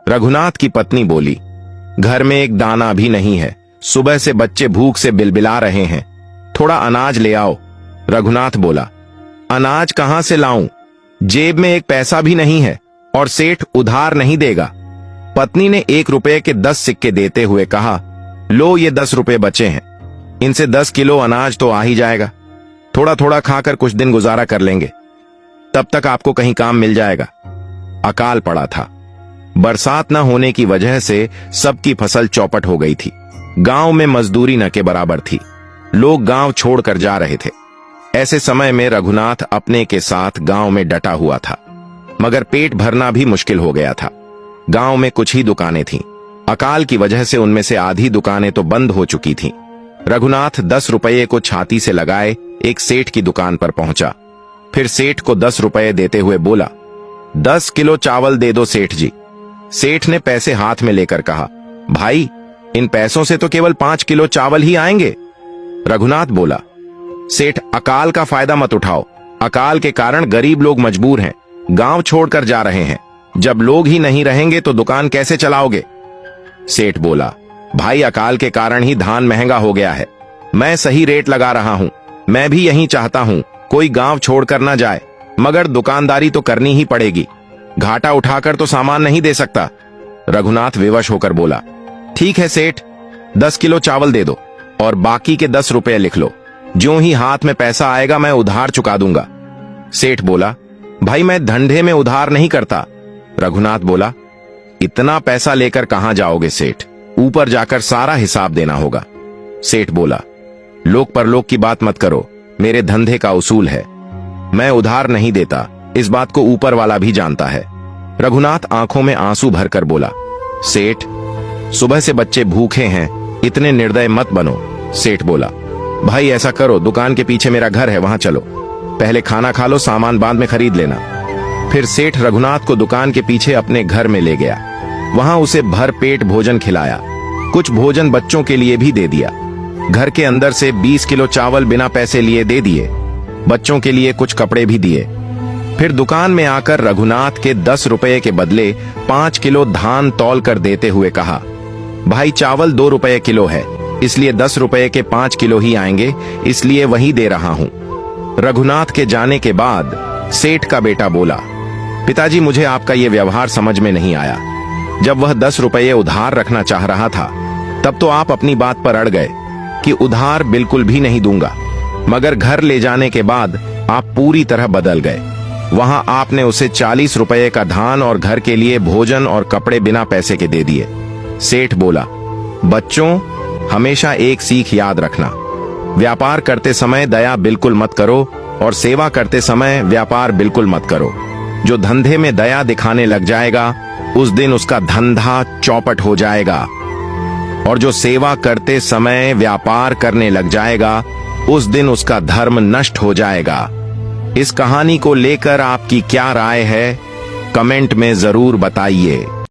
रघुनाथ की पत्नी बोली, घर में एक दाना भी नहीं है, सुबह से बच्चे भूख से बिलबिला रहे हैं, थोड़ा अनाज ले आओ। रघुनाथ बोला, अनाज कहां से लाऊं, जेब में एक पैसा भी नहीं है और सेठ उधार नहीं देगा। पत्नी ने 1 रुपए के 10 सिक्के देते हुए कहा, लो ये 10 रुपए बचे हैं, इनसे 10 किलो अनाज तो आ ही जाएगा, थोड़ा थोड़ा खाकर कुछ दिन गुजारा कर लेंगे, तब तक आपको कहीं काम मिल जाएगा। अकाल पड़ा था, बरसात न होने की वजह से सबकी फसल चौपट हो गई थी। गांव में मजदूरी न के बराबर थी, लोग गांव छोड़कर जा रहे थे। ऐसे समय में रघुनाथ अपने के साथ गांव में डटा हुआ था, मगर पेट भरना भी मुश्किल हो गया था। गांव में कुछ ही दुकानें थीं, अकाल की वजह से उनमें से आधी दुकानें तो बंद हो चुकी थीं। रघुनाथ 10 रुपये को छाती से लगाए एक सेठ की दुकान पर पहुंचा, फिर सेठ को 10 रुपये देते हुए बोला, 10 किलो चावल दे दो सेठ जी। सेठ ने पैसे हाथ में लेकर कहा, भाई इन पैसों से तो केवल 5 किलो चावल ही आएंगे। रघुनाथ बोला, सेठ अकाल का फायदा मत उठाओ, अकाल के कारण गरीब लोग मजबूर हैं, गांव छोड़कर जा रहे हैं, जब लोग ही नहीं रहेंगे तो दुकान कैसे चलाओगे। सेठ बोला, भाई अकाल के कारण ही धान महंगा हो गया है, मैं सही रेट लगा रहा हूं, मैं भी यही चाहता हूं कोई गांव छोड़कर ना जाए, मगर दुकानदारी तो करनी ही पड़ेगी, घाटा उठाकर तो सामान नहीं दे सकता। रघुनाथ विवश होकर बोला, ठीक है सेठ, 10 किलो चावल दे दो और बाकी के 10 रुपए लिख लो, ज्यों ही हाथ में पैसा आएगा मैं उधार चुका दूंगा। सेठ बोला, भाई मैं धंधे में उधार नहीं करता। रघुनाथ बोला, इतना पैसा लेकर कहां जाओगे सेठ, ऊपर जाकर सारा हिसाब देना होगा। सेठ बोला, लोक परलोक की बात मत करो, मेरे धंधे का उसूल है, मैं उधार नहीं देता, इस बात को ऊपर वाला भी जानता है। रघुनाथ आंखों में आंसू भरकर बोला, सेठ सुबह से बच्चे भूखे हैं, इतने निर्दय मत बनो। सेठ बोला, भाई ऐसा करो, दुकान के पीछे मेरा घर है, वहां चलो, पहले खाना खा लो, सामान बाद में खरीद लेना। फिर सेठ रघुनाथ को दुकान के पीछे अपने घर में ले गया, वहां उसे भर पेट भोजन खिलाया, कुछ भोजन बच्चों के लिए भी दे दिया। घर के अंदर से 20 किलो चावल बिना पैसे लिए दे दिए, बच्चों के लिए कुछ कपड़े भी दिए। फिर दुकान में आकर रघुनाथ के 10 रुपए के बदले 5 किलो धान तौल कर देते हुए कहा, भाई चावल 2 रुपए किलो है, इसलिए 10 रुपए के 5 किलो ही आएंगे, इसलिए वही दे रहा हूं। रघुनाथ के जाने के बाद सेठ का बेटा बोला, पिताजी मुझे आपका ये व्यवहार समझ में नहीं आया, जब वह 10 रुपये उधार रखना चाह रहा था तब तो आप अपनी बात पर अड़ गए कि उधार बिल्कुल भी नहीं दूंगा, मगर घर ले जाने के बाद आप पूरी तरह बदल गए। वहां आपने उसे 40 रुपये का धान और घर के लिए भोजन और कपड़े बिना पैसे के दे दिए। सेठ बोला, बच्चों हमेशा एक सीख याद रखना, व्यापार करते समय दया बिल्कुल मत करो और सेवा करते समय व्यापार बिल्कुल मत करो। जो धंधे में दया दिखाने लग जाएगा उस दिन उसका धंधा चौपट हो जाएगा, और जो सेवा करते समय व्यापार करने लग जाएगा उस दिन उसका धर्म नष्ट हो जाएगा। इस कहानी को लेकर आपकी क्या राय है, कमेंट में जरूर बताइए।